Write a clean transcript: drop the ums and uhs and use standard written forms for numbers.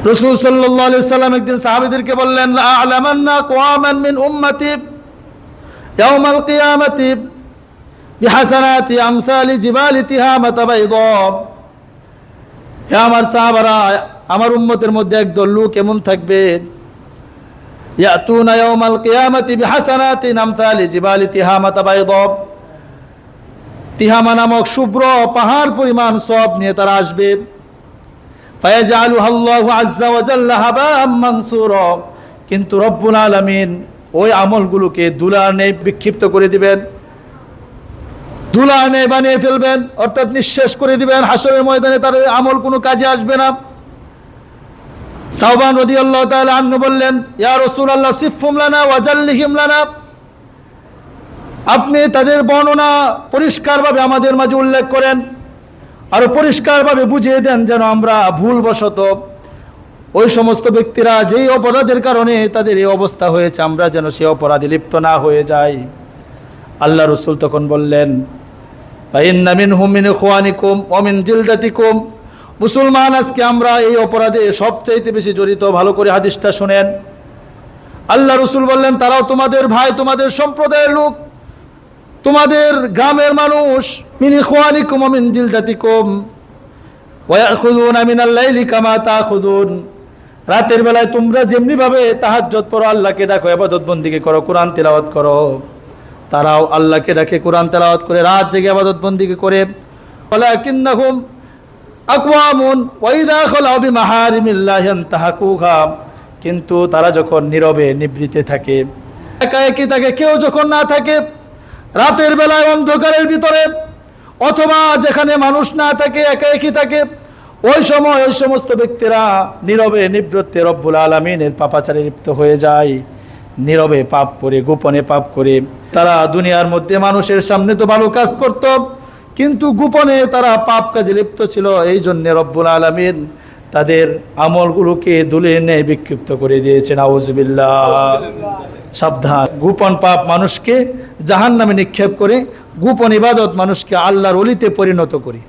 রাসূল সাল্লাল্লাহু আলাইহি ওয়াসাল্লাম একদিন সাহাবীদেরকে বললেন, লা আ'লামান্না আকওয়ামান মিন উম্মতি ইয়াওমাল কিয়ামাতি বিহাসানাতি আমসালি জিবালি তিহামাতা বাইদা। হে আমার সাহাবারা, আমার উম্মতের মধ্যে একদল লোক এমন থাকবে, ইয়াতুনা ইয়াওমাল কিয়ামাতি বিহাসানাতিন আমসালি জিবালি তিহামাতা বাইদা। তিহামা নামক শুভ্র পাহাড় পরিমাণ সওয়াব নিয়ে তারা আসবে। ফায়াজআলুহা আল্লাহু আযজা ওয়া জাল্লা হাবাআম মানসুরা। কিন্তু রব্বুল আলামিন ওই আমলগুলোকে ধুলার ন্যায় বিক্ষিপ্ত করে দিবেন, ধুলার ন্যায় বানিয়ে ফেলবেন, অর্থাৎ নিঃশেষ করে দিবেন। হাসরের ময়দানে তার আমল কোনো কাজে আসবে না। সাওবান রাদিয়াল্লাহু তাআলা আনহু বললেন, ইয়া রাসূলুল্লাহ সিফহুম লানা ওয়া জাল্লিহিম লানা। আপনি তাদের বর্ণনা পরিষ্কারভাবে আমাদের মাঝে উল্লেখ করেন, আর পরিষ্কারভাবে বুঝিয়ে দেন যেন আমরা ভুলবশত ওই সমস্ত ব্যক্তিরা যেই অপরাধের কারণে তাদের এই অবস্থা হয়েছে, আমরা যেন সেই অপরাধে লিপ্ত না হয়ে যাই। আল্লাহ রসুল তখন বললেন, ফাইন্না মিনহুম মিন ইখওয়ানিকুম ওয়া মিন জিলদাতিকুম। মুসলমান, আজকে আমরা এই অপরাধে সবচাইতে বেশি জড়িত। ভালো করে হাদিসটা শুনেন। আল্লাহ রসুল বললেন, তারাও তোমাদের ভাই, তোমাদের সম্প্রদায়ের লোক, তোমাদের গ্রামের মানুষ। মিন ইখওয়ানিকুম ওয়া মিন জিলদাতিকুম ওয়া ইয়াখুযুনা মিনাল লাইলি কামা তাখুযুন। রাতের বেলায় তোমরা যেমনি ভাবে তাহাজ্জুদ পড়ো, আল্লাহকে ডাকো, ইবাদত বন্দেগী করো, কোরআন তিলাওয়াত করো, তারাও আল্লাহকে ডাকে, কোরআন তেলাওয়াত করে, রাত জেগে ইবাদত বন্দেগী করে। ওয়ালাকিন্নাহুম আকওয়ামুন ওয়া ইযা খালাউ বিমাহারিমিল্লাহি আনতাহাকুহা। কিন্তু তারা যখন নীরবে নিবৃতে থাকে, একা একই থাকে, কেউ যখন না থাকে, রাতের বেলায় অন্ধকারের ভিতরে, অথবা যেখানে মানুষ না থাকে, একা একই থাকে, ওই সময় ওই সমস্ত ব্যক্তিরা নীরবে নিবৃত্তে রব্বুল আলামিনের পাপাচারে লিপ্ত হয়ে যায়। নীরবে পাপ করে, গোপনে পাপ করে। তারা দুনিয়ার মধ্যে মানুষের সামনে তো ভালো কাজ করত, কিন্তু গোপনে তারা পাপ কাজে লিপ্ত ছিল। এই জন্য রব্বুল আলামিন তাদের আমলগুলোকে ধুলির ন্যায় বিক্ষিপ্ত করে দিয়েছেন। আউযুবিল্লাহ। সাবধান, গোপন পাপ মানুষকে জাহান্নামে নিক্ষেপ করে, গোপন ইবাদত মানুষকে আল্লাহর ওলিতে পরিণত করে।